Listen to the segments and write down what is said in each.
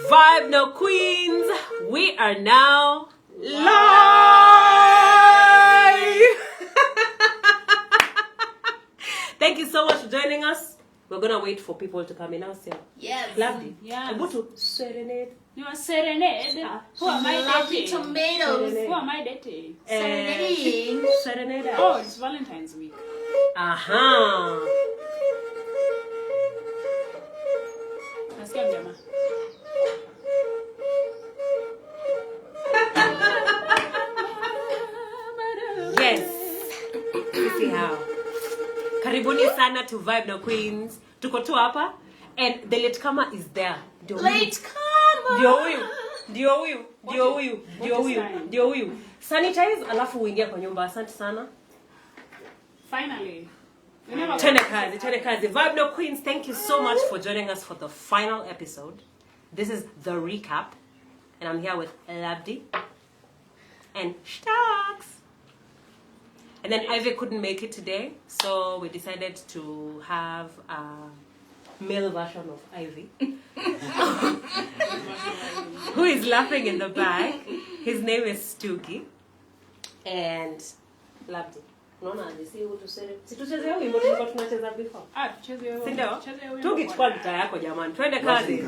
Vibe No Queens, we are now live. Thank you so much for joining us. We're gonna wait for people to come in now. Yes. Lovely. Yeah. I'm going to serenade. You are serenade. Who am I dating? Tomatoes. Who am I dating? Serenading. Serenade. Oh, it's Valentine's week. Aha. Nasikia mjama. Yes. You see how. Karibuni sana to Vibe No Queens. Tuko tu hapa and the latecomer is there. Latecomer. Ndio huyu. Sanitize alafu uingia kwa nyumba. Asante sana. Finally. Tene kazi. Vibe No Queens, thank you so much for joining us for the final episode. This is the recap. And I'm here with Labdi and Stocks. And then Ivy couldn't make it today, so we decided to have a male version of Ivy. Who is laughing in the back. His name is Stuki. And Labdi. Unaona si tucheze wimbo tulikuwa tunacheza before. Tucheze wimbo. Si ndio? Tukichukua gitaa yako jamani. Twende kazi.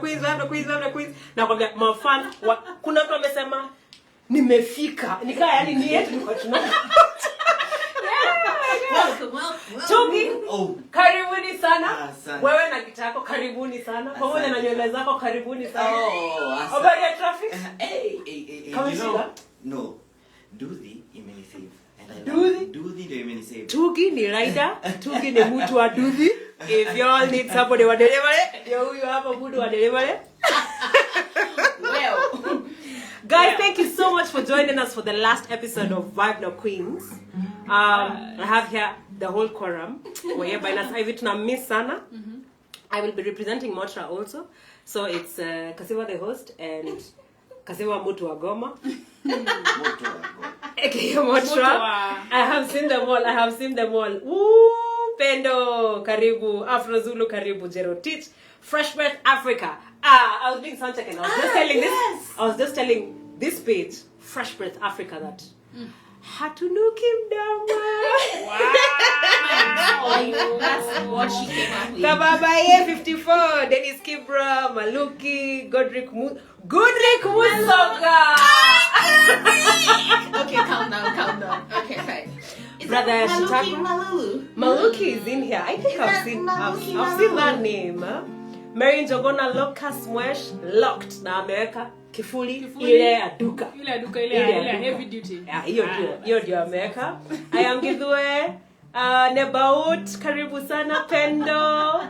Queens. Na kwambia mafan kuna mtu amesema nimefika. Nikaa yani ni yetu niko tuna. Tugi, karibuni sana. Wewe na kitako karibuni sana. Pamoja na nywele zako karibuni sana. Habari ya traffic? You know, no. Duthi imenisave. Duthi ndio imenisave. Tugi ni rider. Tugi ni mtu wa Duthi. If you all need somebody wa delivery, yo huyu hapa mtu wa delivery. Well, guys, thank you so much for joining us for the last episode of Vibe No Queens. I have here the whole quorum. We're here by us. Hivi tuna miss sana. I will be representing Motra also. So it's Kasiwa the host and Kasiwa Mutu wa Goma. Okay, Motra. I have seen them all. Woo! Pendo, Karibu, Afro Zulu, Karibu, Jerotich, Fresh Breath Africa. I was being sound checking. I was just telling this page, Fresh Breath Africa, that Hatunukim Dawa. wow. That's what she came up with. Kababaye 54, Dennis Kibra, Maluki, Godric Musoga. Okay, calm down. Okay, fine. Brother Maluki? Maluki is in here. I think I've seen that name. Mary Njogona Locus Mwesh locked na America. Kifuli ile ya duka. Ile heavy duty. Hiyo ndio America. I am Gidwe Nebaut, karibu sana Pendo.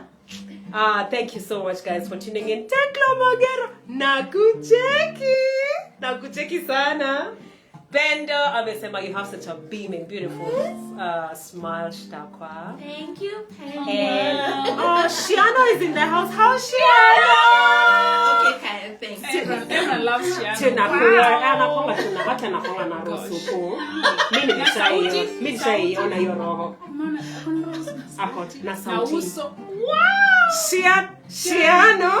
Thank you so much guys for tuning in. Tekla Magero nakucheki sana. Pendo amesema you have such a beaming, beautiful smile, Shtakwa. Thank you, Pendo. And Shiana is in the house. How's Shiana? Okay, Karen, thanks. Everyone loves Shiana. Tunakuwa na rosuku. Mimi nishaiona hiyo roho. Ako na sauti. Wow! Shiano.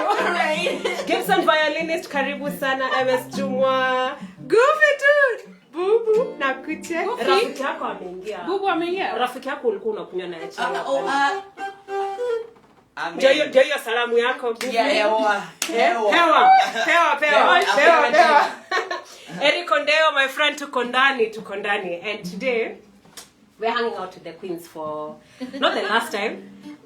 Alright. Gibson violinist, karibu sana. MS Jumwa. Goofy dude. Bubu nakuche. Rafiki yako ameingia. Bubu ameingia. Rafiki yako ulikuwa unakunywa naye chai. Ndio hiyo salamu yako. Hewa. Eric Ondeo, my friend, tuko ndani. And today we're hanging out with the Queens for not the last time,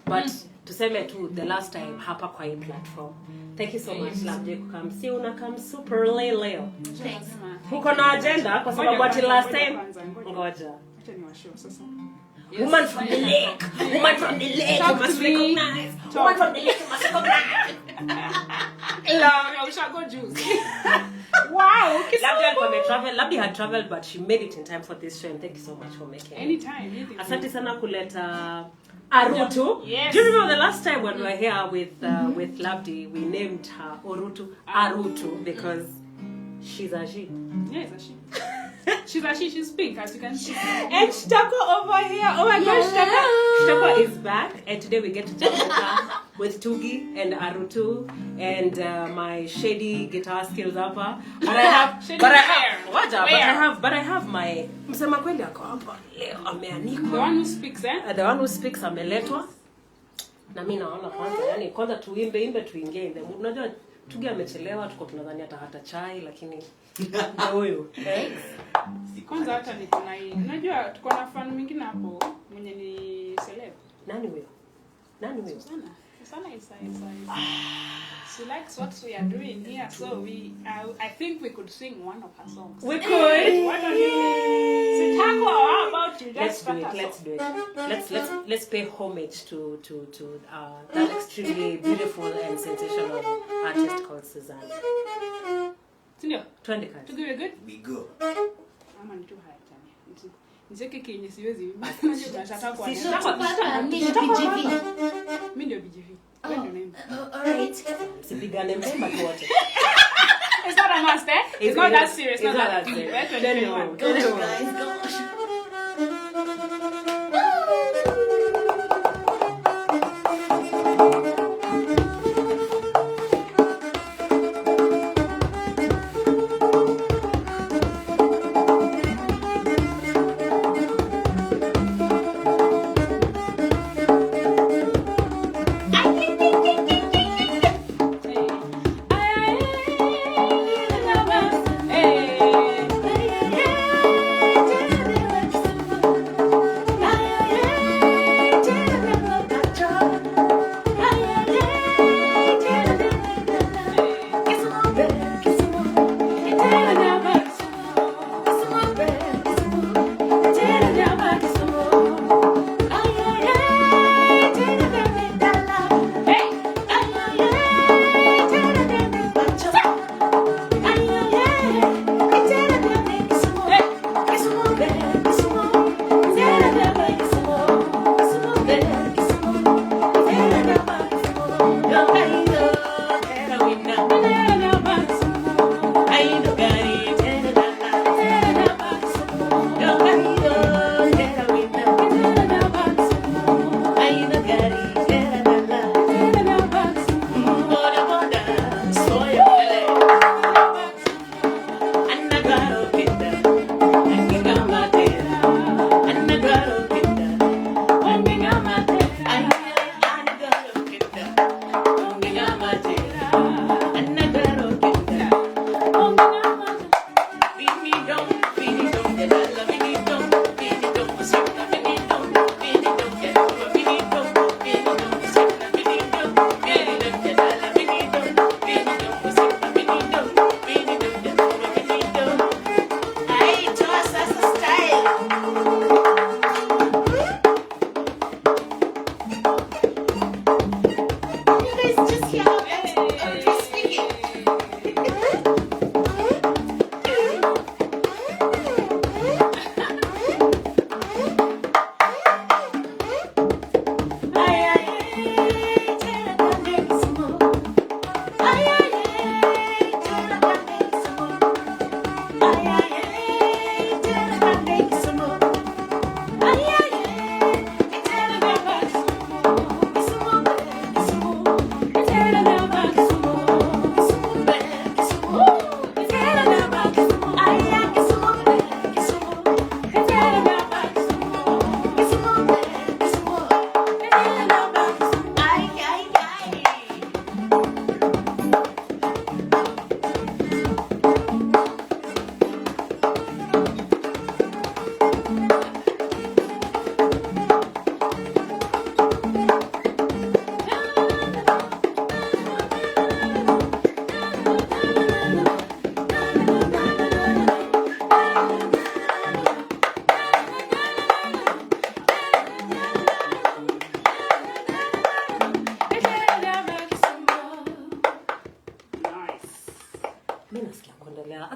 but tuseme tu the last time hapa kwa hii platform. Thank you so much Labje kukam. Si unakam super leo. Thanks. Huko na agenda kwa sababu ati last time ngoja. Acha niwashie sasa. Woman from the lake. You must recognize. Woman from the lake, you must recognize. We shall go juice. Wow. Labdi had traveled, but she made it in time for this show. And thank you so much for making it. Anytime. Asante sana kuleta Arutu. Yes. Do you remember the last time when we were here with Labdi, we named her Arutu because she's a she. Yes, a she. She's pink, as you can see. And Shtako over here. Oh my gosh, Shtako is back. And today we get to talk with Tugi and Arutu and my shady guitar skills hapa. But I have my msema kweli ako hapa leo ameanikwa. The one who speaks, eh? The one who speaks ameletwa. Na mimi naona kwanza tuimbe tuingie in the mood. Unajua Tugi amechelewa, tuko tunadhani hata chai lakini ndio huyo. Kwanza hata niko na hii. Unajua tuko na fan mwingine hapo mwenye ni celeb. Nani huyo? Sana is. She likes what we are doing here, so I think we could sing one of her songs. We could. Why don't you? Sitako, how about you just Let's do it. Let's pay homage to that extremely beautiful and sensational artist called Suzanne. Sindio? Twende kazi. To give you good? We go. Ama ni too high tani. Nizeke kenye siwezi. Unataka kwa nini? Mimi ndio BGV. Wewe ndio name. Alright. Sipigane mbemba wote. It's not a must, eh? It's not that serious. It's not that serious. Gosh, guys, gosh.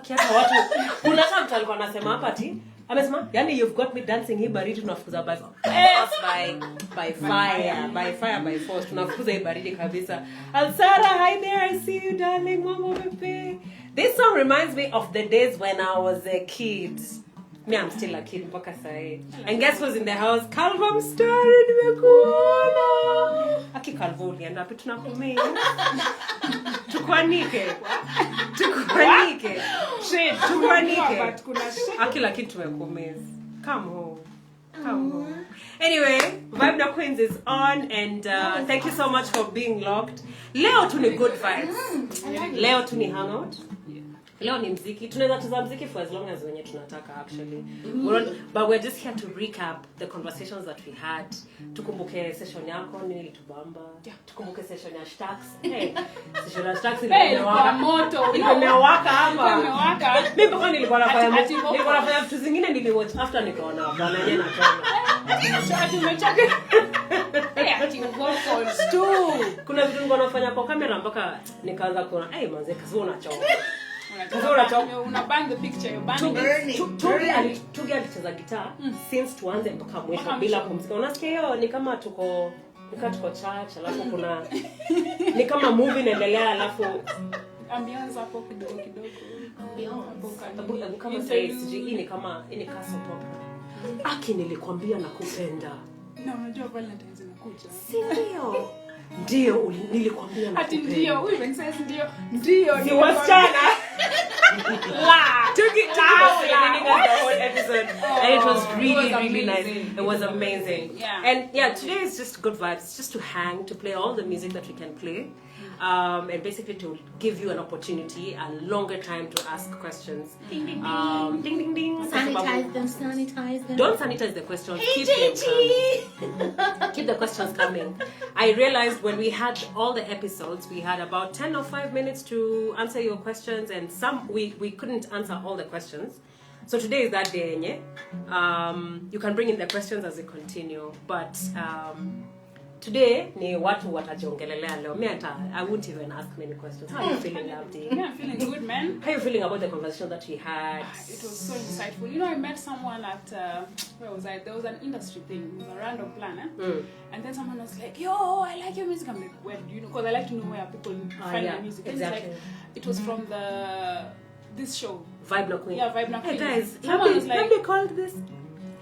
Akiata watu. Kuna mtu alikuwa anasema hapa ati amesema yani you've got me dancing hii baridi tunafukuza by force tunafukuza hii baridi kabisa. Alsara, hi there, I see you darling, mama baby. This song reminds me of the days when I was a kid. Me, I'm still a kid mpaka sahi. And guess who's in the house? Calvo started nimekuona. Aki Calvo ulienda wapi tunakumia? Tukwanike. Akila kitu tumekumiss. Come home. Anyway, Vibe na Queens is on and thank you so much for being locked. Leo tu ni good vibes. Leo tu ni hangout. Leo ni mziki. Tunaweza tuza mziki for as long as wenye tunataka actually. But we're just here to recap the conversations that we had. Tukumbuke session yako nini litubamba. Tukumbuke session ya Stacks. Hey, session ya Stacks ilikuwa moto. Imewaka hapa. Mimi mpaka nilikuwa nafanya vitu zingine niliwatch after nikaona bwana yeye anatoka. Kuna vitu nilikuwa nafanya kwa kamera mpaka nikaanza kuona manze kazi unachoka. Una bang the picture, you bang Tugi alicheza guitar since tuanze mpaka mwisho bila kumzika. Unasikia hiyo ni kama tuko church alafu kuna ni kama movie inaendelea alafu ambiance hapo kidogo. Ambiance kama stage ni kama ni castle pop. Aki nilikwambia nakupenda. Na unajua Valentine's inakuja. Si ndio nilikwambia nakupenda. Ati ndio, huyu says ndio. Si wasichana. Took it down the whole episode and it was really nice. It was amazing. And today is just good vibes, just to hang, to play all the music that we can play, and basically to give you an opportunity, a longer time to ask questions. Ding ding ding. Sanitize them. Don't sanitize the questions. Keep the questions coming. I realized when we had all the episodes, we had about 10 or 5 minutes to answer your questions, and some we couldn't answer all the questions. So today is that day, yeah? You can bring in the questions as we continue, but today ni watu watajiongelelea leo. I won't even ask many questions. How are you feeling, Abdi? Yeah, I'm feeling good, man. How are you feeling about the conversation that we had? It was so insightful. You know, I met someone at where was I? There was an industry thing. It was a random plan, and then someone was like, "Yo, I like your music." I'm like, "Where do you know?" Because I like to know where people find my music. Exactly. It was from this show. Vibe na Queen. Yeah, Vibe na Queen. Hey guys, someone was like, have they called this?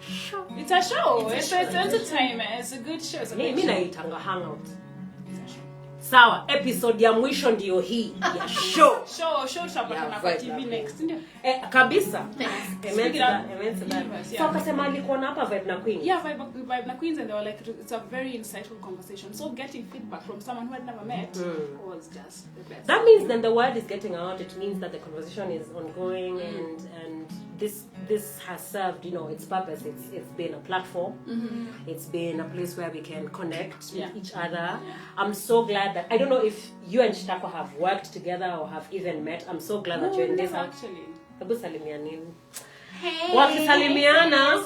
Show. It's a show. It's entertainment. It's a good show. Mimi naitanga hangout. Sawa, episode ya mwisho ndio hii ya show. Show tutapata kwa TV next, ndio. Kabisa. Immense. So kasema alikuwa hapa Vibe na Queen. Yeah, Vibe na Queens, and they were like, it's a very insightful conversation. So getting feedback from someone who had never met was just the best. That means then the word is getting out. It means that the conversation is ongoing, and this has served, its purpose. It's been a platform. It's been a place where we can connect with each other. I'm so glad that, I don't know if you and Shtako have worked together or have even met. I'm so glad that you're in this. Actually. Hebu salimianini. Wakisalimiana.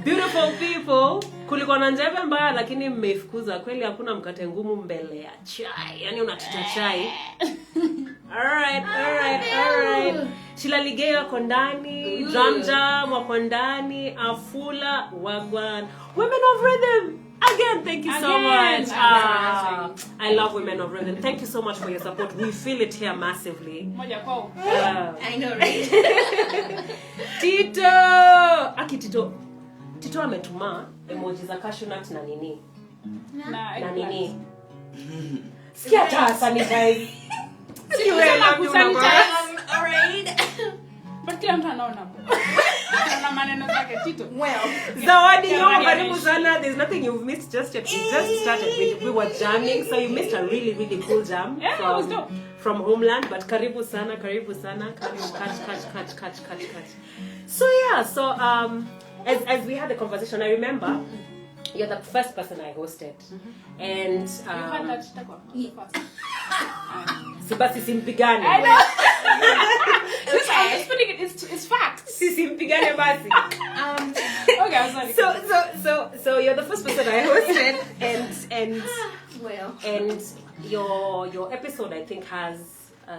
Beautiful people. Kulikuwa na njeve mbaya lakini mmefukuza. Kweli hakuna mkate ngumu mbele ya chai. Yaani unatita chai. Alright. Shilaligeo wako ndani, Drum Jam wako ndani, Afula, Wagwan. Women of Rhythm! Again, thank you so much. I love Women of Rhythm. Thank you so much for your support. We feel it here massively. I know, right? Tito ametuma emoji za cashew nut na nini? Na nini? Sikia ta sanitize. Alright. But kila mtu anaona. Ana maneno zake Tito. Zawadi yao karibu sana. There's nothing you've missed just yet. We just started. We were jamming, so you missed a really cool jam from Homeland. But karibu sana. Karibu catch. So as we had the conversation, I remember you're the first person I hosted, and you had that first. Sibasi simpigane. I know. I'm just putting it. It's facts. Simpigane basi. Okay, I'm sorry. So you're the first person I hosted, and well, and your episode I think has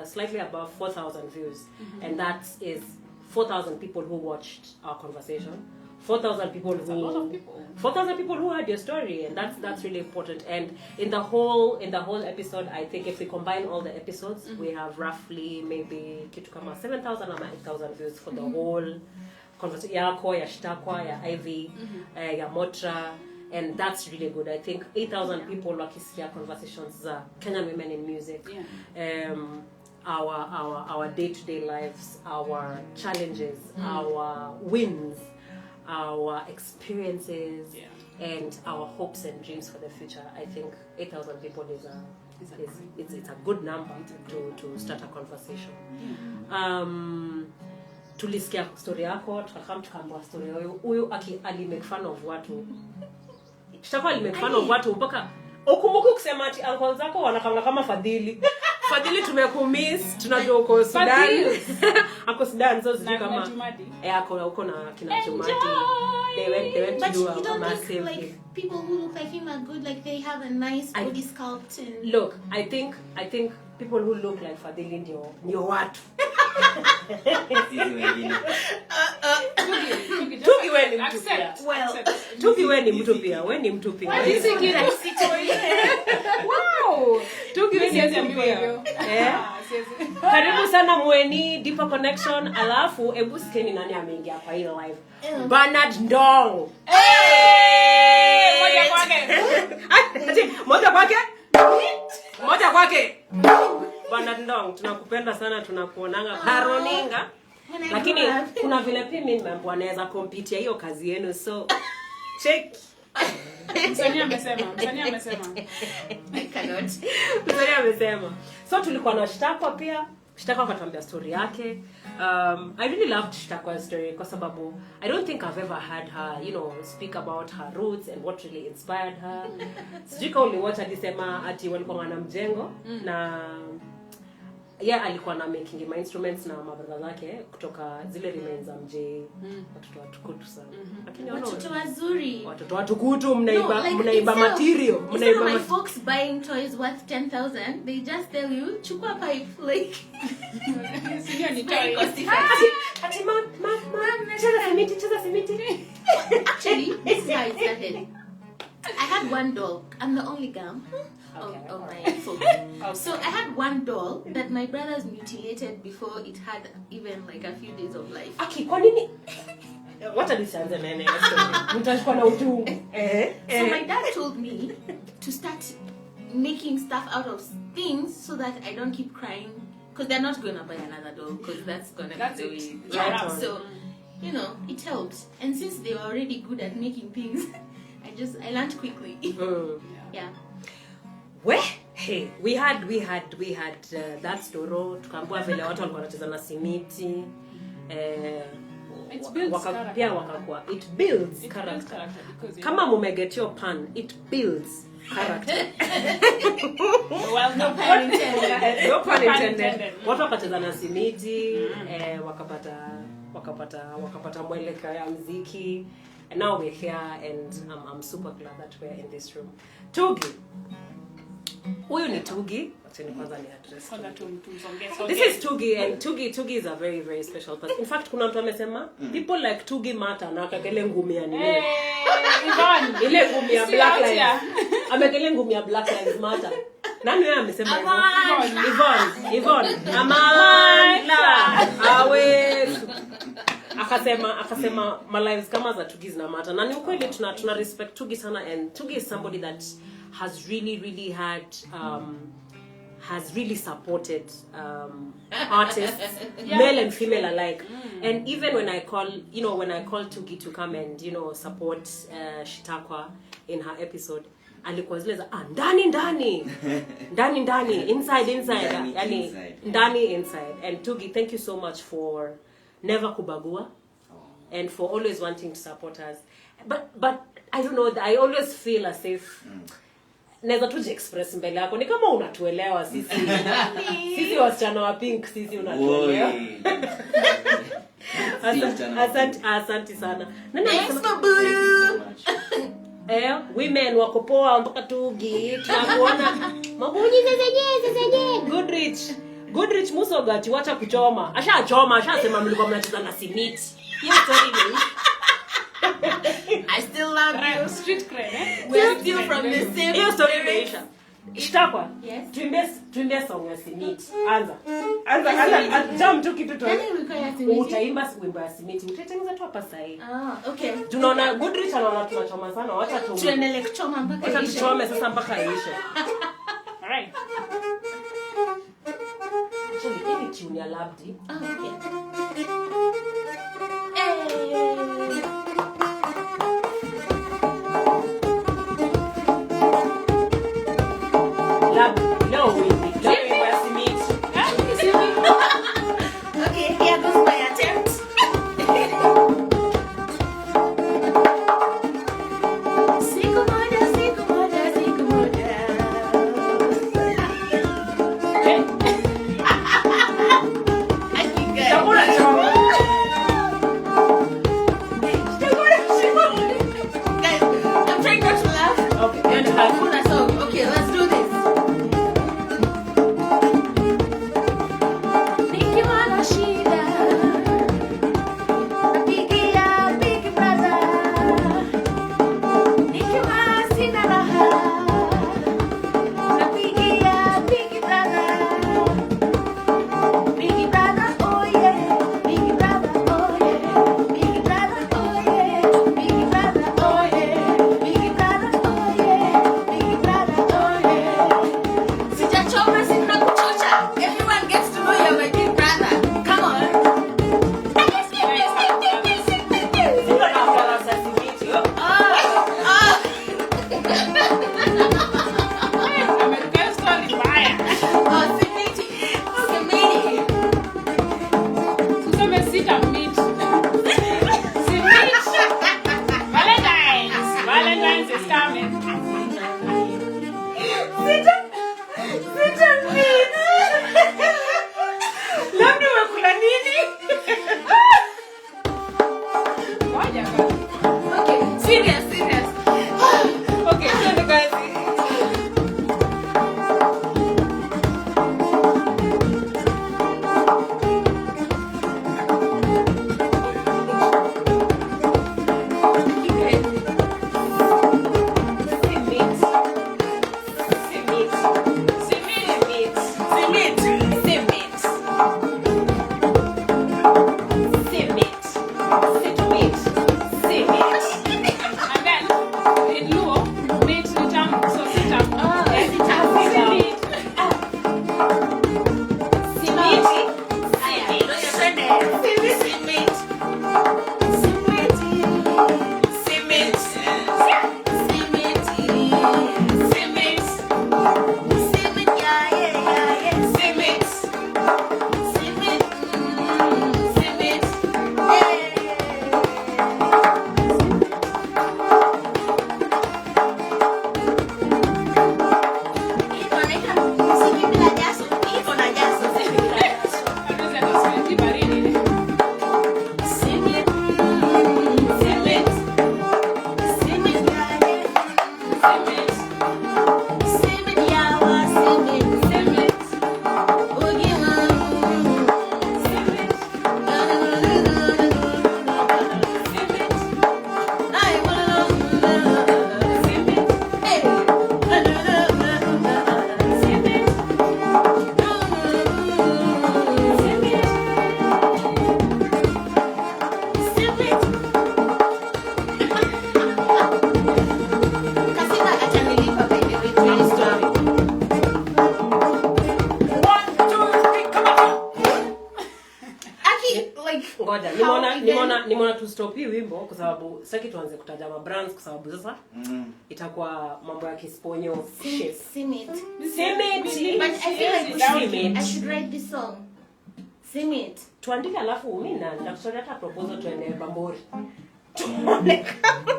slightly above 4,000 views, and that is 4,000 people who watched our conversation. 4,000 people That's a lot of people. 4,000 people who heard your story, and that's really important. And in the whole episode, I think if we combine all the episodes, we have roughly maybe kitu kama 7,000 or 8,000 views for the whole conversation. Yako, ya Shitakwa, ya Ivy, ya Motra, and that's really good. I think 8,000 people wakisikia conversations Kenyan women in music. Yeah. Our day-to-day lives, our challenges, our wins, our experiences, and our hopes and dreams for the future. I think 8,000 people is a good number to start a conversation. Tulisikia story yako, tukaambia story huyu ali make fun of watu. Shitakuwa ali make fun of watu mpaka ukumbuke kusema ati uncle zako wanakanga kama Fadhili. Fadhili tumekumiss, tunajua uko Sudan. Ako Sudan, so sijui kama uko na kina Jumati. They went to do a massive like people who look like him are good, like they have a nice body sculpt and... Look, I think people who look like Fadhili ndio watu. Tugi wewe ni mtu pia. Tugi wewe ni mtu pia. Wewe ni mtu pia. Why do you think you like Wow! Tugi wewe ni mtu pia. Karibu sana Mweni Deeper Connection. Alafu ebu sikeni nani ameingia kwa hii live. Bernard Ndong. Moja kwake. Bernard Ndong, tunakupenda sana, tunakuonanga paroninga. Lakini kuna vile pia mimi nimeambiwa naweza compete hiyo kazi yenu, so check. Msanii amesema. I cannot. Msanii amesema. So tulikuwa na Shitakwa pia. Shitakwa akatuambia story yake. I really loved Shitakwa's story kwa sababu I don't think I've ever heard her, speak about her roots and what really inspired her. Sijui kama uliwatch alisema ati walikuwa na mjengo na alikuwa na making my instruments na mabrother zake kutoka zile remains za mje watoto watukutu sana. Lakini watoto wazuri. Watoto watukutu mnaiba material. My folks buying toys worth 10,000, they just tell you chukua pipe like Sio ni toy. Ati mama cheza simiti. Actually, this is how it started. I had one doll. I'm the only girl. Okay, of my folks. So I had one doll that my brothers mutilated before it had even like a few days of life. Aki, kwa nini? Wacha nianze nene. Mtachukua na utungu. So my dad told me to start making stuff out of things so that I don't keep crying, because they're not going to buy another doll, because that's going to be right. So, it helped. And since they were already good at making things, I learned quickly. Yeah. We had that story. Tukaambia vile watu walikuwa wanacheza na simiti. It builds character. It builds character. Kama mumeget your pan, it builds character. Well, no pun intended. No pun intended. Watu wakacheza na simiti, wakapata mwelekeo ya muziki. And now we're here, and I'm super glad that we're in this room. Tugi. Huyu ni Tugi. Kwanza ni address. This is Tugi, and Tugi is a very, very special person. In fact, kuna mtu amesema people like Tugi matter na akakele ngumi ya nini. Yvonne. Ile ngumi ya Black Lives. Amekele ngumi ya Black Lives Matter. Nani yeye amesema hivyo? Yvonne. Amanda. Awe. Akasema my lives kama za Tugi zina matter. Na ni ukweli tuna respect Tugi sana, and Tugi is somebody that has really had has really supported artists, male and female alike. And even when I call Tugi to come and support Shitakwa in her episode, alikuwa zile za ndani inside yani ndani inside. And Tugi, thank you so much for never kubagua and for always wanting to support us. But I don't know, I always feel as if naweza tu express mbele yako ni kama unatuelewa sisi wasichana wa pink, sisi unatuelewa. Asante sana. Women wako poa mpaka Tugi tunakuona mabunyi zenye Goodrich Goodrich Musogati wacha kuchoma. Ashasema mlikuwa mnacheza na simiti. Hiyo story ni. I still love you. Street cred, eh? We're still from the same. Hiyo story imeisha. Shtakwa. Yes. Tuimbie song ya simiti. Anza. Jam tu kitu tu. Nani require simiti? Utaimba wimbo ya simiti. Utatengeneza tu hapa sasa hivi. Okay. Tunaona Goodrich anaona tunachoma sana. Wacha tuendelee kuchoma mpaka Wacha ishe. tuchome sasa mpaka ishe. Alright. Actually, any tune ya Labdi. Okay. Okay, here goes my attempt. Siku moja. I think guys, I'm trying not to laugh. Okay, Hakuna song. Okay, let's do this. Nikiwa na shida, napigia Big Brother. Nikiwa sina raha, napigia Big Brother. Big Brother, oh yeah. Big Brother, oh yeah. Big Brother, oh yeah. Big Brother, oh yeah. Big Brother, oh yeah. Big Brother, oh yeah. Sijachoma, sina kuchocha. Everyone gets to know you're my big brother. Come on. American story mbaya. Tuseme sita meet. Si meet. Valentine's is coming. Labda umekula nini? Ngoja basi. Okay, serious. Okay, twende kazi. And then in Luo, meet ni tamu, so sita. Hatuwezi hata simiti baridi. Ngoja, nimeona tu stop hii wimbo kwa sababu sitaki tuanze kutaja ma brands kwa sababu sasa itakuwa mambo ya kisponyo shit. Simit. Simiti. But I feel like I should write this song. Simit. Tuandike alafu mimi na nitakushauri hata proposal tuende Bamburi. Tuone kama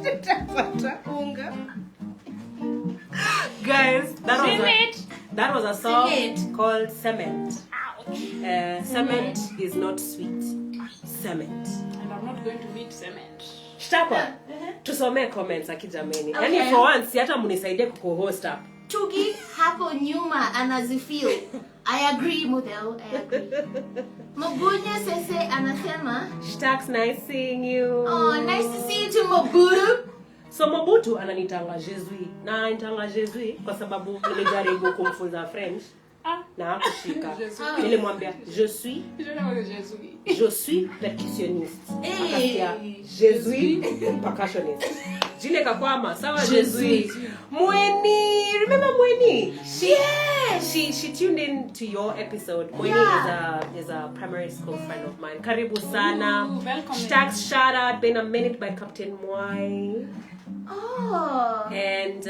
tutapata unga. Guys, that was a song called Cement. Cement is not sweet. Cement. And I'm not going to meet cement. Shtapa. Tusomee comments akijameni. Okay. Yaani for once hata mnisaidie ku-host up. Chugi hapo nyuma anazifeel. I agree, Mudel. I agree. Mobunya Sese anasema. Shtaks, nice seeing you. Oh, nice to see you too, Mobutu. So Mobutu ananitanga Jesui. Na anitanga Jesui kwa sababu nilijaribu kumfunza French. Na hakushika. Nilimwambia je suis percussionniste. Akasikia Jesui percussionist. Jile kakwama sawa Jesui. Mweni, remember Mweni? She tuned in to your episode. Mweni is a primary school friend of mine. Karibu sana. Shtaks, shout out, been a minute by Captain Mwai. Oh. And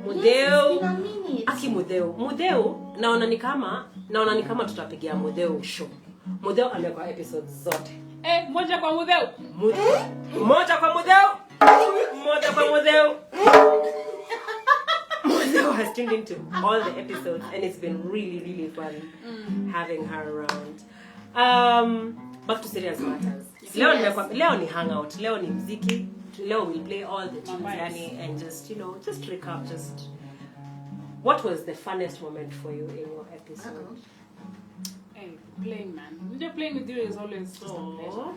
Mudeu. Yes, been a minute. Aki Mudeu naona ni kama tutapigia Mudeu show. Mudeu amekuwa episodes zote. Moja kwa Mudeu. Moja kwa Mudeu. Mudeu has tuned into all the episodes and it's been really, really fun having her around. Back to serious matters. Leo ni hangout. Leo ni mziki. Leo we'll play all the tunes and just recap what was the funnest moment for you in your episode? Hey, playing, man. Playing with you is always just a pleasure.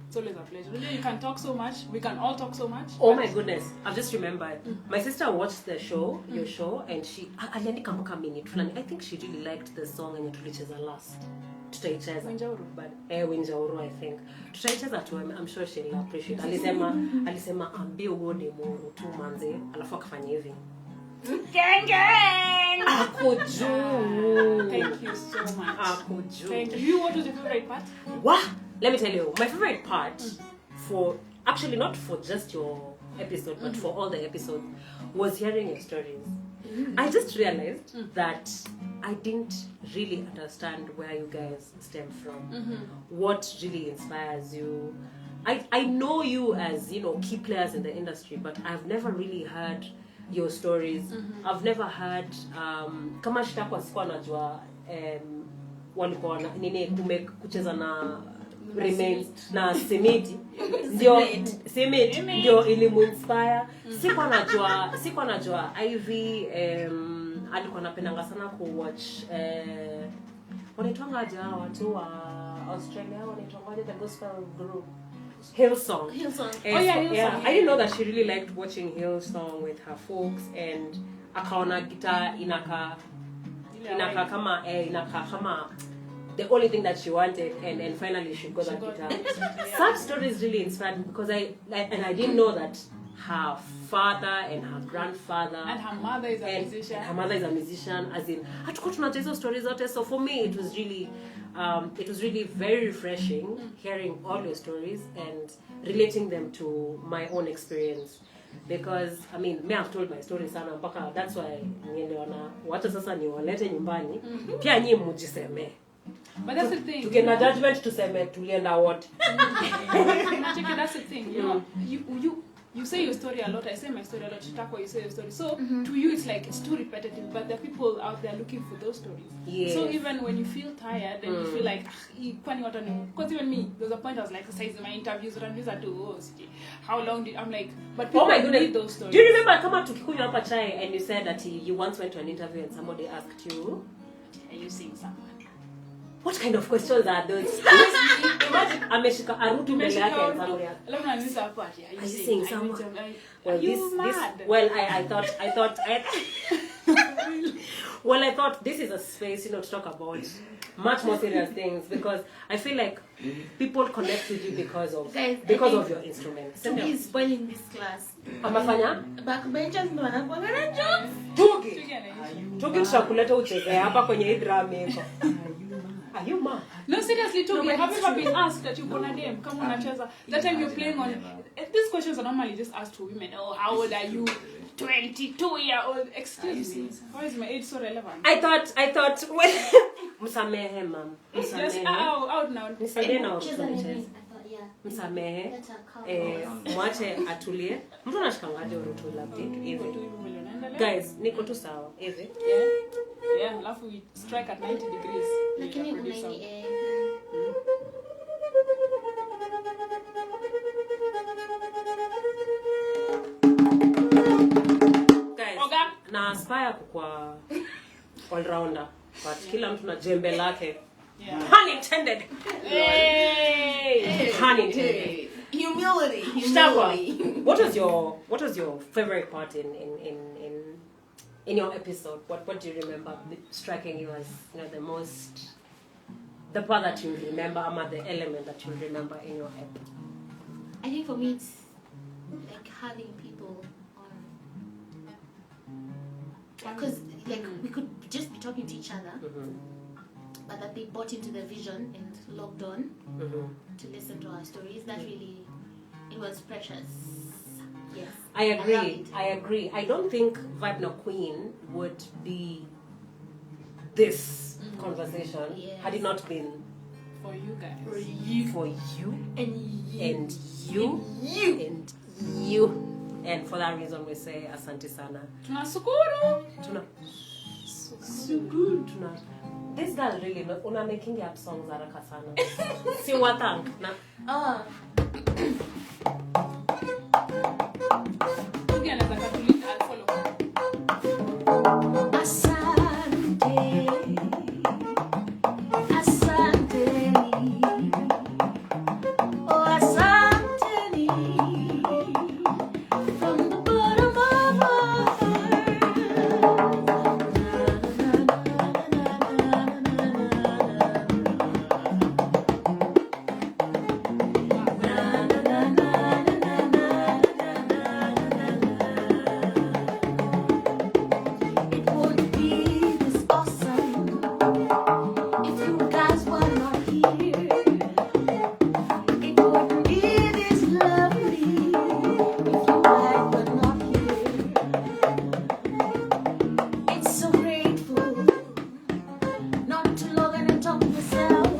It's always a pleasure. You can talk so much. We can all talk so much. Oh my goodness. I've just remembered. My sister watched the show, your show, and she aliandika minute. I think she really liked the song and tulicheza last. Tutaicheza. But Winjauru, I think. Tutaicheza tu. I'm sure she'll appreciate. Alisema ambie uone Mungu tu manze, alafu akafanya hivi. Gang! Akuju. Thank you so much. Akuju. Thank you. What was your favorite part? What? Let me tell you, my favorite part actually not for just your episode, but for all the episodes, was hearing your stories. I just realized that I didn't really understand where you guys stem from. What really inspires you. I know you as, key players in the industry, but I've never really heard your stories. I've never heard kama Shtakwa sikuwa najua walikuwa kucheza na remains na Semiti ndio ilimuinspire. Sikuwa najua Ivy alikuwa anapendanga sana kuwatch wanaitwanga aje watu wa Australia wanaitwanga the gospel group Hillsong. Hillsong. Hillsong. I didn't know that she really liked watching Hillsong with her folks, and akaona guitar inaka kama the only thing that she wanted, and finally she got that guitar. Such stories really inspired me because I didn't know that her father and her grandfather and her mother is a musician. Her mother is a musician, as in hatuko tunajua hizo stories zote. So for me it was really very refreshing hearing all your stories and relating them to my own experience, because I've told my story sana mpaka that's why nielewana watu sasa ni walete nyumbani pia nyinyi mjiseme. But that's the thing. Tukena judgment tuseme tulienda what. That's the thing. You say your story a lot. I say my story a lot. Chitakwa, you say your story. So to you it's like it's too repetitive, but there are people out there looking for those stories. Yes. So even when you feel tired and you feel like because even me, there was a point I was like exercising my interviews how long did I'm like, but people need those stories. Do you remember kama tukikunywa hapa chai and you said that you once went to an interview and somebody asked you, are you seeing someone? What kind of questions are those? Imagine ameshika arutu mbele yake and somebody else. Are you seeing someone? Well, I thought this is a space, to talk about much more serious things, because I feel like people connect with you because of your instruments. So he's spoiling this class. Amafanya? Backbenchers ndo wanakuwa na jokes. Tuki tutakuleta ucheze hapa kwenye hii drama yako. Are you mad? No, seriously, Toby, have you ever been asked that you're gonna name? Come on, Nacheza. That time you're playing on. These questions are normally just asked to women. Oh, how old are you? 22-year-old. Excuse me. Why is my age so relevant? I thought when msamehe ma'am. Just out now. Nisaidie na msamehe. Mwache atulie. Mtu anashikangaje urutu labda hivi. Guys, niko tu sawa hivi. Yeah, alafu we strike at 90 degrees. Lakini unaini guys, na aspire kwa all rounder, but kila mtu na jembe lake. Yeah. Pun intended. Hey. Pun intended. Humility. What was your favorite part in your episode? What do you remember striking you as the part that you remember, or the element that you remember in your ep? I think for me it's like having people on, because like we could just be talking to each other, but that they bought into the vision and logged on to listen to our stories. That really, it was precious. Yes, I agree. I don't think Vibe No Queen would be this conversation had it not been For you guys. for you and you and for that reason we say asante sana. Tunashukuru. Tuna this girl really una making up songs haraka sana. Si wathank na Again, as a Catholic, I'll follow. Asante, asante, oh asante, from the bottom of our It would be this awesome if you guys were not here. It wouldn't be this lovely if you guys were not here. It's so grateful not to log in and talk to myself.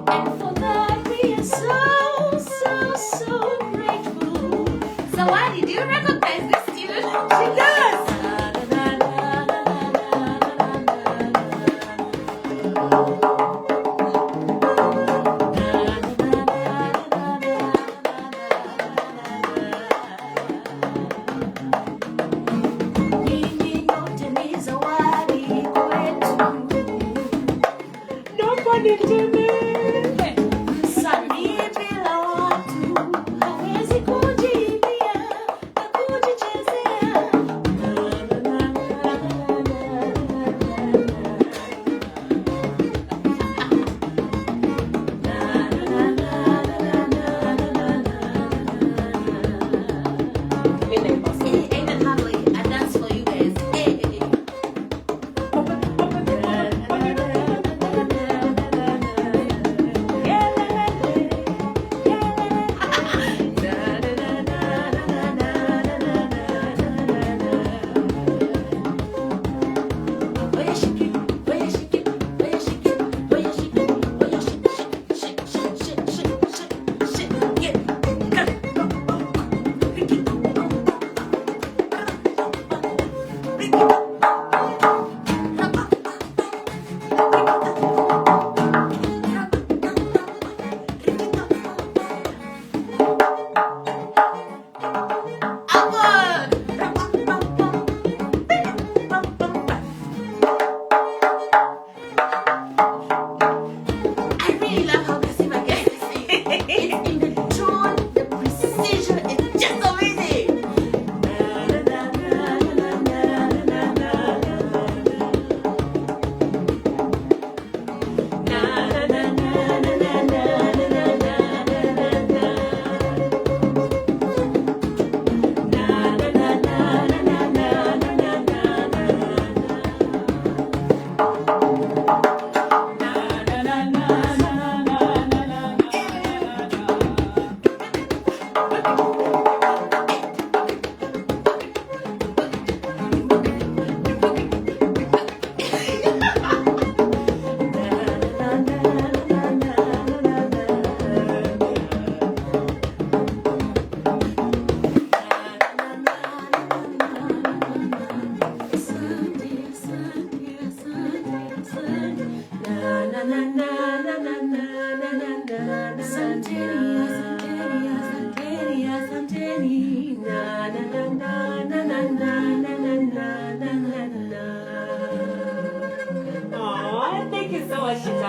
And for that we are so grateful. So why did you recognize this student? She does. Nyinyi nyote ni zawadi kwetu. Nobody did it. Msanii bila watu hawezi kujiibia na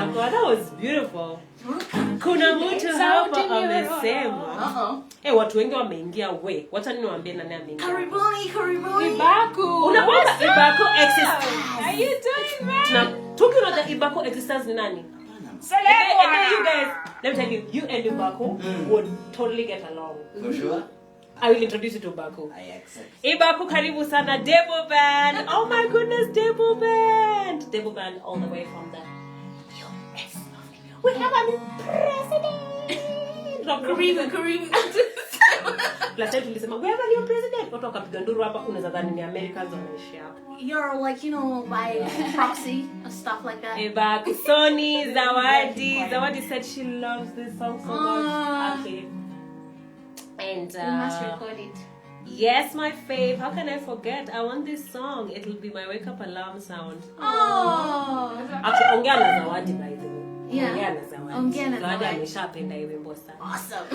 Ibako. That was beautiful. Kuna mtu hapa amesema. Watu wengi wameingia we. Wacha nini waambie nani ameingia. Karibuni. Ibaku. Unaona Ibako exists. How you doing, man? Now, talking about the Ibako existence ni nani? And then you guys, let me tell you, you and Ibako would totally get along. For sure. I will introduce you to Ibako. I accept. Ibaku karibu sana Debo Band. Oh my goodness, Debo Band. Debo Band all the way from the US. We have a new president. Karibu. Last time tulisema we have a new president. Watu wakapiga nduru hapa unaweza dhani ni Americans wanaishi hapa. You're like, by proxy and stuff like that. Ibaku Sony Zawadi. Zawadi said she loves this song so much. Okay. And We must record it. yes, my fave. How can I forget? I want this song. It'll be my wake up alarm sound. Oh. Actually, ongea na Zawadi by the way. Yeah. Ongea na Zawadi. Ongea na Zawadi Zawadi. ameshapenda hii wimbo sana. Awesome.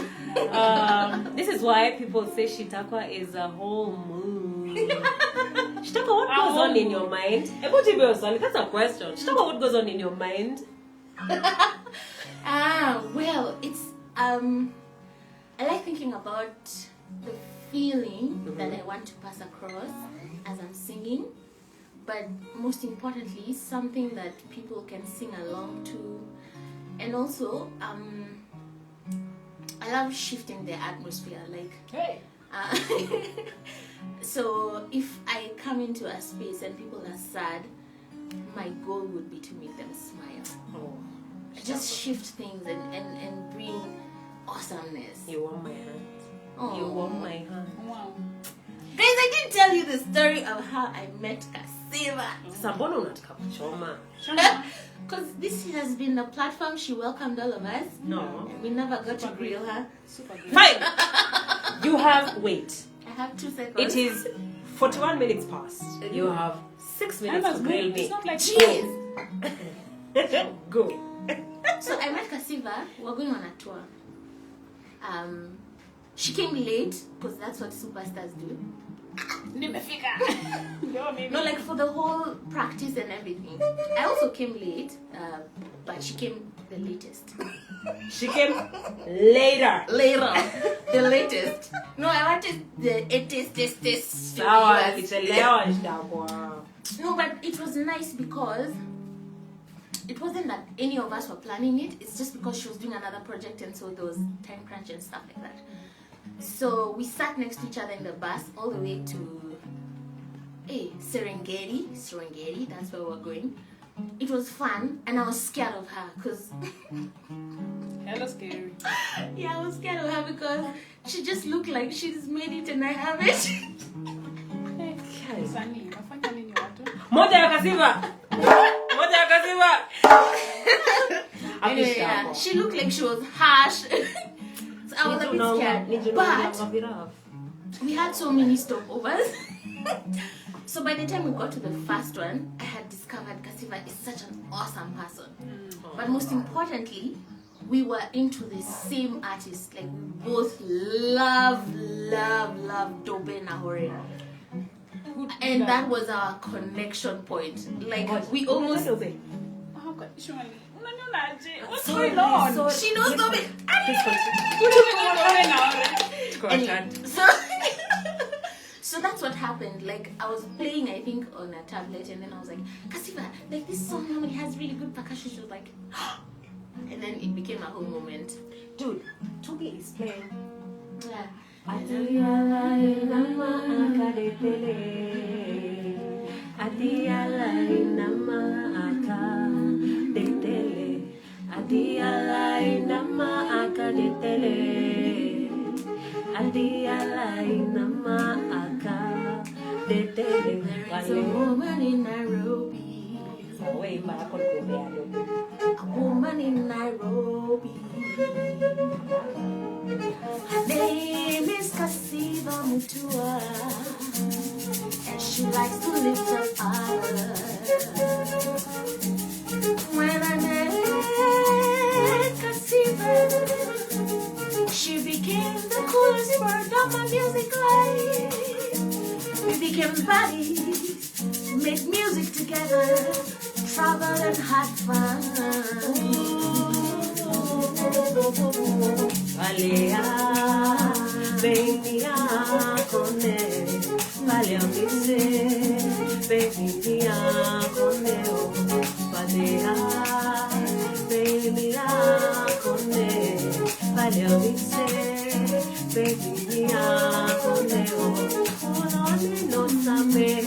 This is why people say Shitakwa is a whole mood. Shitakwa, what goes on in your mind? That's a question. Shitakwa, what goes on in your mind? Well, it's I like thinking about the feeling that I want to pass across as I'm singing, but most importantly, something that people can sing along to, and also I love shifting the atmosphere. Like, Hey. so if I come into a space and people are sad, my goal would be to make them smile. Oh, Just shift things and bring awesomeness. you want my hand. Oh. You want my hand. Wow. Guys, I didn't tell you the story of how I met Kasiva. Sasa mbona unataka kuchoma? Because this has been the platform she welcomed all of us. No. And we never got to grill her. Super good. Fine. You have wait. I have 2 seconds. It is 41 minutes past. You have 6 minutes to grill me. It's not like Cheers! Go. So I met Kasiva. We're going on a tour. She came late because that's what superstars do. No, like for the whole practice and everything. I also came late, but she came the latest. She came later. Later, the latest. No, I wanted the this. Sawa, nilichelewa nitakuwa. No, but it was nice because it wasn't that any of us were planning it. It's just because she was doing another project, and so there was time crunch and stuff like that. So we sat next to each other in the bus all the way to Serengeti, that's where we're going. It was fun, and I was scared of her because hella scary. I was scared of her because she just looked like she's made it and I haven't. Sani, unafanya nini watu? Moja ya Kasiva. Anyway, yeah, she looked like she was harsh. So I was a bit scared. But we had so many stopovers. So by the time we got to the first one, I had discovered Kasiva is such an awesome person. But most importantly, we were into the same artist. Like, we both love Dobe Nahore. And that was our connection point. Like, we almost... Oh, God, surely. What's Sorry, going on? sorry. She knows Dobe. Anyway, so that's what happened. Like, I was playing, I think, on a tablet, and then I was like, Kasiva, like, this song normally has really good percussion. She was like, and then it became a whole moment. Dude, Toby is playing. Yeah. There's a woman in Nairobi. A woman in Nairobi. Her name is Kasiva Mutua, and she likes to lift up others. When I met Kasiva, she became the coolest part of my music life. We became buddies, made music together, traveled and had fun. Valea, venia con él. Valea, dice, venia con él. Valea, venia con él. Valea, dice, venia con él. No sabe,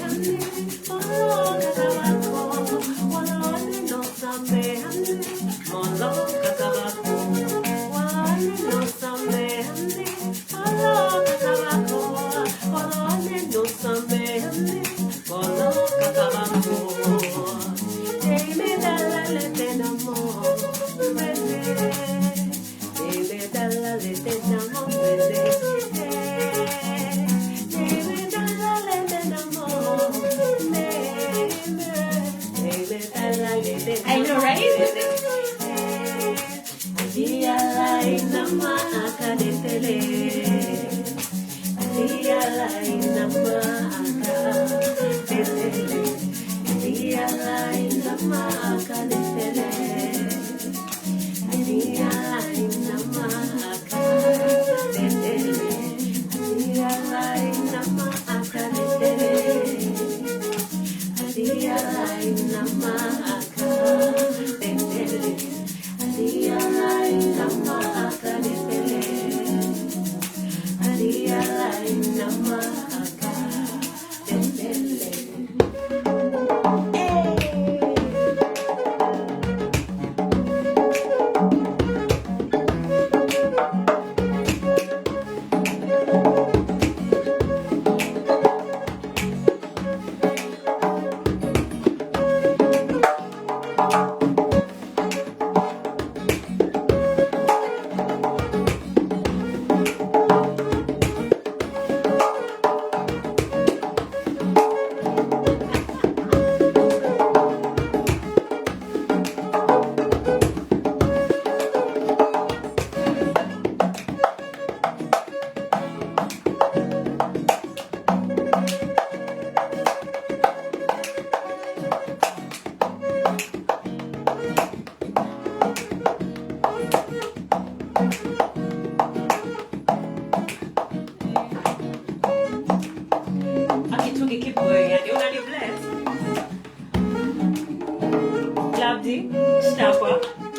I know, right?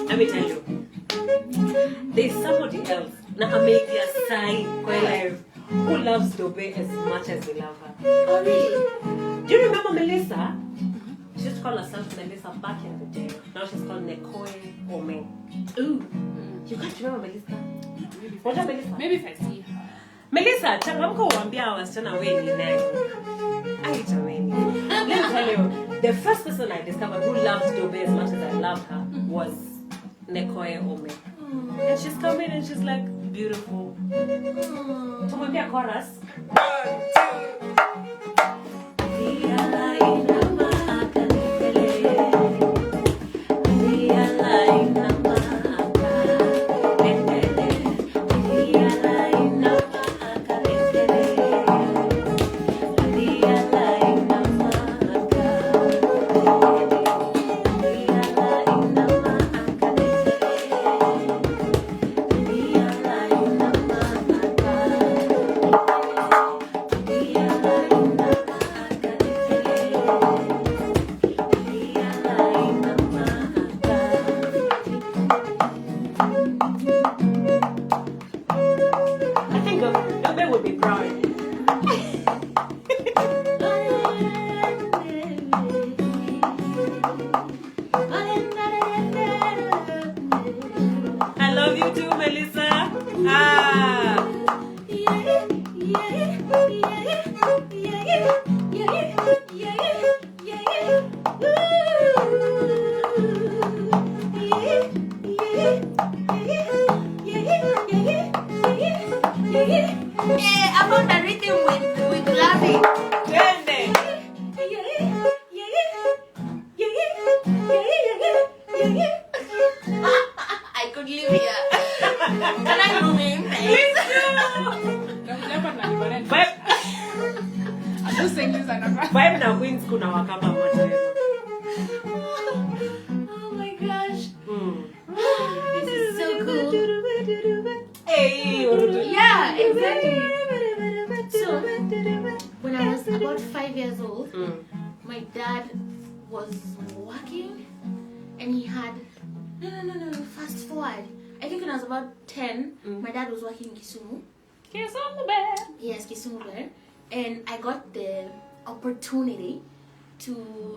Let me tell you, there's somebody else na Amelia Sai live who loves Dobe as much as we love her. Oh, really? Do you remember Melissa? She used to call herself Melissa back in the day. Now she's called Nekoe Ome. Ooh. You can't remember Melissa? What is Melissa? Maybe if I see her. Melissa, changamko uambia wasichana wengi nayo. Ai jamani. Let me tell you, the first person I discovered who loved Dobe as much as I loved her was Nekoe Ome. And she's coming and she's like beautiful. Tumwambia chorus. 1, I'm just saying this and I'm Vibe na Queens kuna wakapa moja hivyo. years old, my dad was working, and he had no. Fast forward. I think when I was about 10, my dad was working in Kisumu. Kisumu bear. Yes, Kisumu there, and I got the opportunity to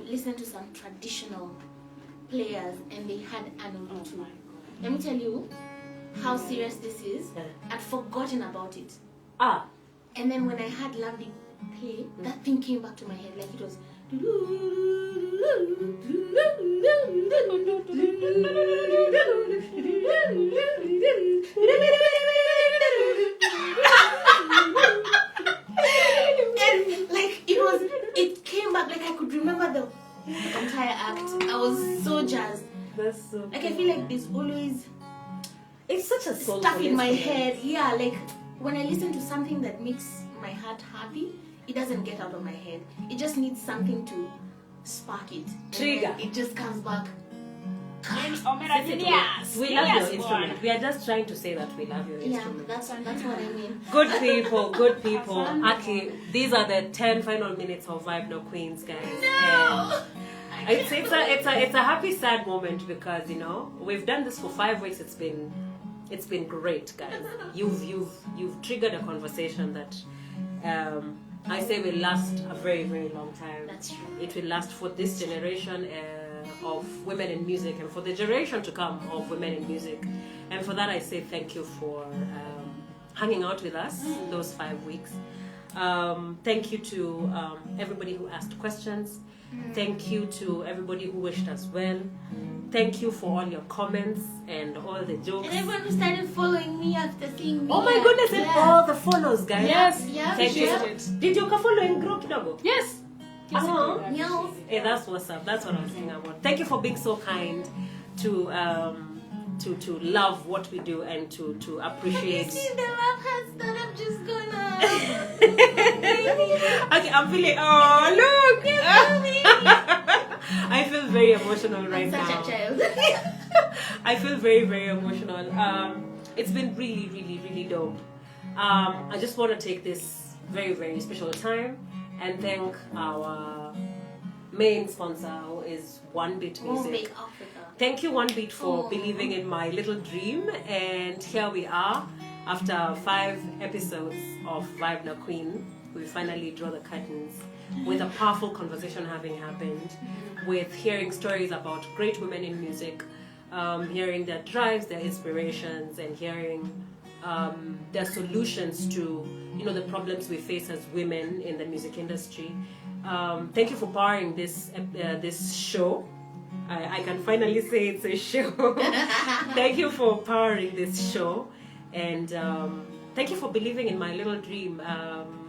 listen to some traditional players, and they had Arnold too. Let me tell you how serious this is. I'd forgotten about it. And then when I had Lovely play, that thing came back to my head like it was. And like it came back like I could remember the entire act. I was so jazzed. That's so Like I feel like there's always it's such a soulful stuff in my instrument. head. Yeah, like when I listen to something that makes my heart happy, it doesn't get out of my head. It just needs something to spark it. And Trigger. then it just comes back. We love your instrument. We are just trying to say that we love your Yeah, instrument. that's what I mean. Good people, good people. Aki, these are the 10 final minutes of Vibe No Queens, guys. No! And it's a happy, sad moment because we've done this for 5 weeks. It's been great, guys. You've triggered a conversation that I say will last a very, very long time. That's true. It will last for this generation of women in music and for the generation to come of women in music. And for that, I say thank you for hanging out with us those 5 weeks. Thank you to everybody who asked questions. Thank you to everybody who wished us well. Thank you for all your comments and all the jokes. And everyone who started following me after seeing me. Oh my goodness, and all the follows, guys. Yes. Yeah. Thank you. Appreciate it. Did you follow in group kidogo? Yes. Meow. Hey, that's what's up. That's what I'm saying about. Thank you for being so kind to love what we do and to appreciate. You see the love hearts that I'm just gonna. Okay, I'm feeling. Oh look! I feel very emotional right I'm now. such a child. I feel very, very emotional. It's been really, really, really dope. I just want to take this very, very special time and thank our main sponsor, who is One Beat Music. Make Africa. Thank you, One Beat, for believing in my little dream. And here we are, after 5 episodes of Vibe No Queen. We finally draw the curtains with a powerful conversation having happened, with hearing stories about great women in music, hearing their drives, their inspirations, and hearing their solutions to the problems we face as women in the music industry. Thank you for powering this show. I can finally say it's a show. Thank you for powering this show, and thank you for believing in my little dream.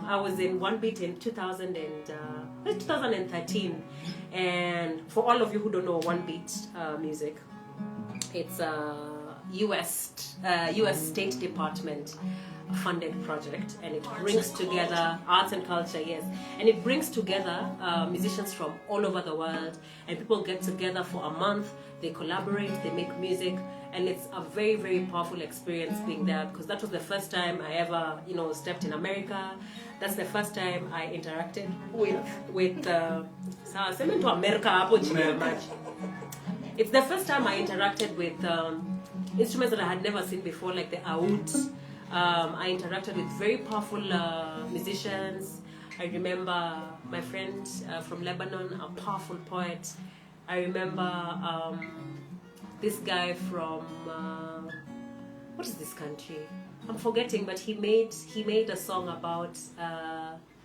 I was in One Beat in 2013, and for all of you who don't know One Beat music, it's a U.S. State Department funded project, and it brings together arts and culture, yes, and it brings together musicians from all over the world, and people get together for a month, they collaborate, they make music, and it's a very, very powerful experience being there, because that was the first time I ever stepped in America. That's the first time I interacted with it's the first time I interacted with instruments that I had never seen before, like the oud. I interacted with very powerful musicians. I remember my friend from Lebanon, a powerful poet. I remember this guy from what is this country? I'm forgetting, but he made a song about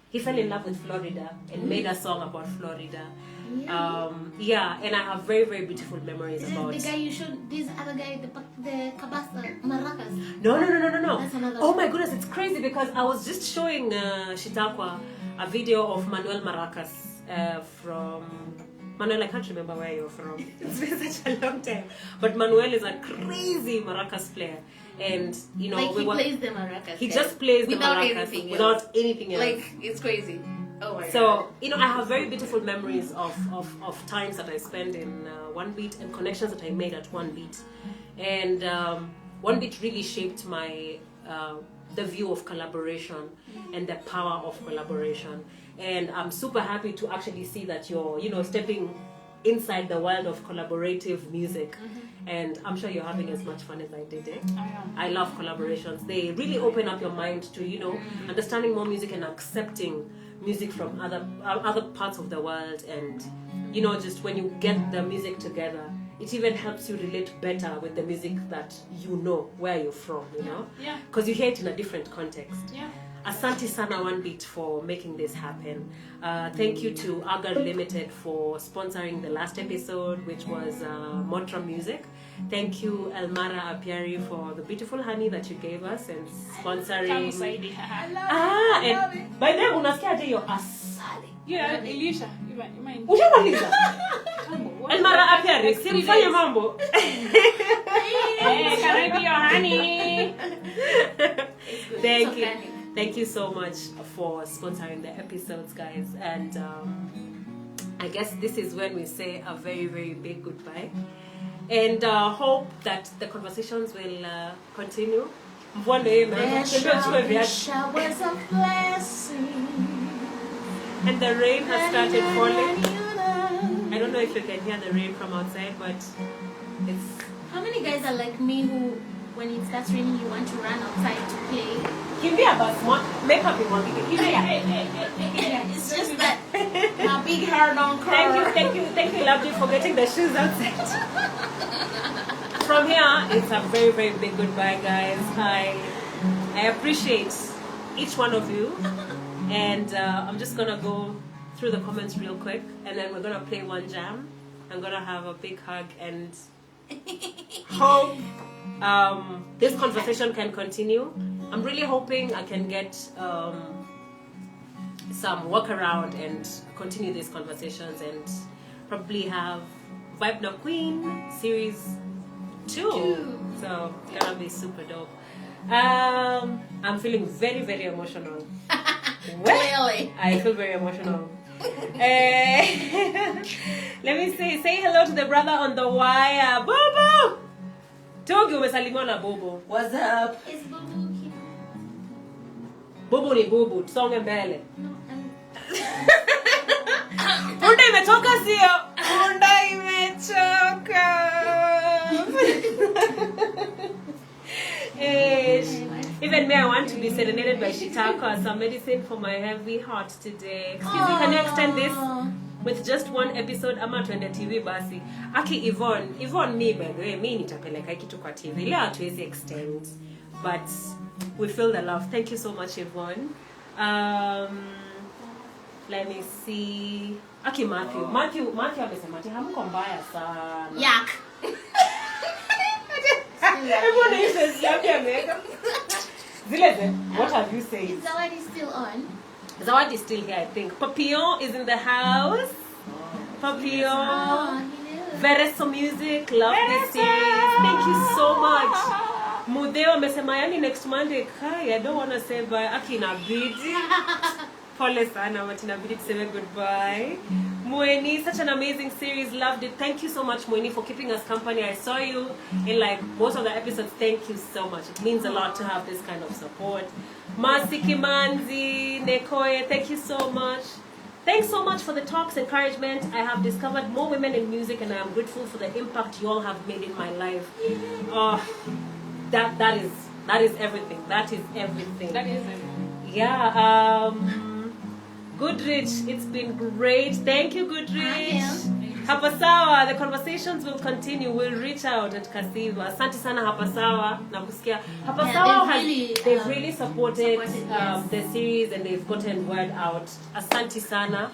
he fell in love with Florida and made a song about Florida. Yeah, and I have very, very beautiful memories about The guy you showed, this other guy, the kabasa, maracas. No. That's another Oh one. my goodness, it's crazy because I was just showing Shitakwa a video of Manuel Maracas from Manuel. I can't remember where you're from. It's been such a long time. But Manuel is a crazy maracas player, and Like he plays the maracas. he just plays the without maracas anything without else. anything else. Like it's crazy. Oh my god. So, I have very beautiful memories of times that I spent in One Beat and connections that I made at One Beat. And One Beat really shaped my the view of collaboration and the power of collaboration. And I'm super happy to actually see that you're, stepping inside the world of collaborative music. And I'm sure you're having as much fun as I did. I am. I love collaborations. They really open up your mind to, understanding more music and accepting music from other parts of the world. And, just when you get the music together, it even helps you relate better with the music that where you're from, Yeah. because you hear it in a different context. Yeah. Asante sana One Beat for making this happen. Thank you to Agar Limited for sponsoring the last episode, which was Motra Music. Thank you Elmara Apiari for the beautiful honey that you gave us and sponsoring. And by the way, unasikia aje hiyo asali? Yeah, Elisha. You mind? Ushamaliza? Elmara Apiari, simfanye mambo. Hey, can I be your honey? Thank you. Thank you so much for sponsoring the episodes, guys. And I guess this is when we say a very, very big goodbye. And hope that the conversations will continue. Showers of blessing. And the rain has started falling. I don't know if you can hear the rain from outside, but it's... How many guys are like me who, when it starts raining, you want to run outside to play? Give me a bus, make up in one. It's just that my big hair don't curl. Thank you, Lovely, for getting the shoes outside. From here, it's a very, very big goodbye, guys. I appreciate each one of you. And I'm just going to go through the comments real quick. And then we're going to play one jam. I'm going to have a big hug and hope this conversation can continue. I'm really hoping I can get some walk around and continue these conversations and probably have Vibe No Queen series 2. So it's gonna be super dope. I'm feeling very, very emotional. Clearly. I feel very emotional. Let me say hello to the brother on the wire. Bobo! Togi umesalimiwa na Bobo. What's up? Is Bubu here? Bobo ni Bobo, tusonge mbele. No, Punda imetoka sio? Punda imechoka. Even me, I want to be serenaded by Shitaka, some medicine for my heavy heart today. Excuse me, can you extend this with just one episode? Ama tuende TV basi. Aki Yvonne me by the way, me nitapeleka kitu kwa TV. Leo hatuwezi extend, but we feel the love. Thank you so much, Yvonne. Let me see. Aki Matthew amesema ati hamko mbaya sana. Yak. Everyone is happy America. Zileze, what have you said? Is Zawadi still on? Zawadi is still here, I think. Papillon is in the house. Papillon. Oh, he knew. Vereso Music, love this series. Thank you so much. Mudeo amesema yani next Monday. Kai, I don't want to say bye. Aki inabidi. Pole sana, but inabidi to say goodbye. Mueni, such an amazing series. Loved it. Thank you so much, Mueni, for keeping us company. I saw you in like most of the episodes. Thank you so much. It means a lot to have this kind of support. Masi Kimanzi, Nekoye, thank you so much. Thanks so much for the talks, encouragement. I have discovered more women in music, and I am grateful for the impact you all have made in my life. That is everything. That is everything. That is everything. Yeah. Goodrich, it's been great. Thank you, Goodrich. Hapasawa, the conversations will continue. We'll reach out at Kasiva. Asante sana Hapasawa. Nakusikia. Hapasawa they've really supported yes. the series, and they've gotten word out. Asante sana.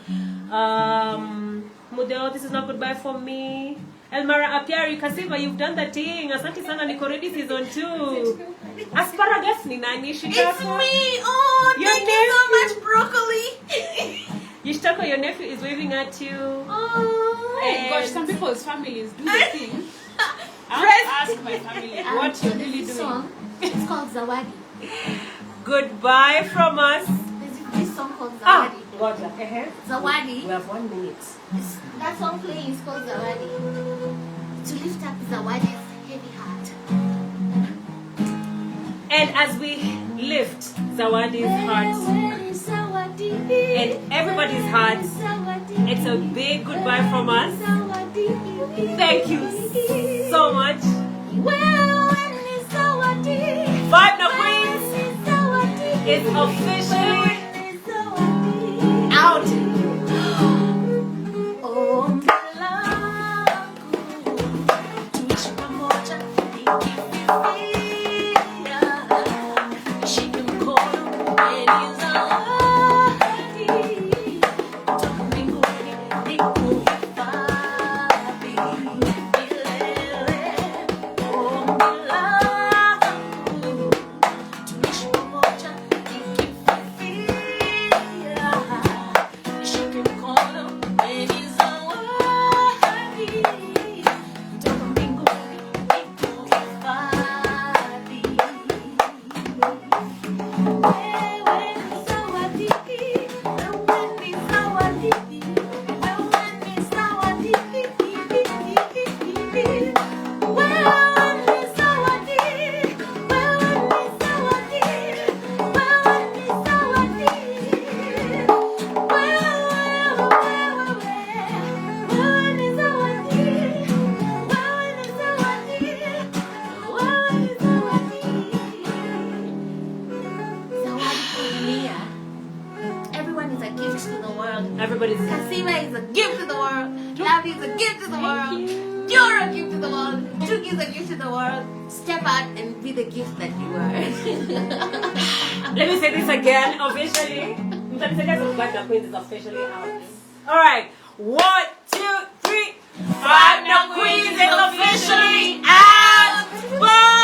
Mudeo, this is not goodbye for me. Elmara Apiari, Kasiva, you've done the thing. Asante sana, niko ready season 2. Asparagus ni nani? It's me! Oh, Your thank you so much, broccoli! Yishtako, your nephew is waving at you. Oh, And Gosh, some people's families do the thing. I want to ask my family what you're really this doing. song, it's called Zawadi. goodbye from us. There's this song called Zawadi. Goja. Zawadi. We have 1 minute. That song playing is called Zawadi. To lift up Zawadi's heavy heart. And as we lift Zawadi's heart and everybody's hearts. It's a big goodbye from us. Thank you so much. Vibe No Queens is officially out. Everybody's Kasima is a gift to the world. Love is a gift to the world. You're a gift to the world. Chuki is a gift to the world. Step out and be the gift that you are. Let me say this again, officially. Vibe No Queens is officially out. Alright, 1, 2, 3. Vibe No Queens is officially out. Bye!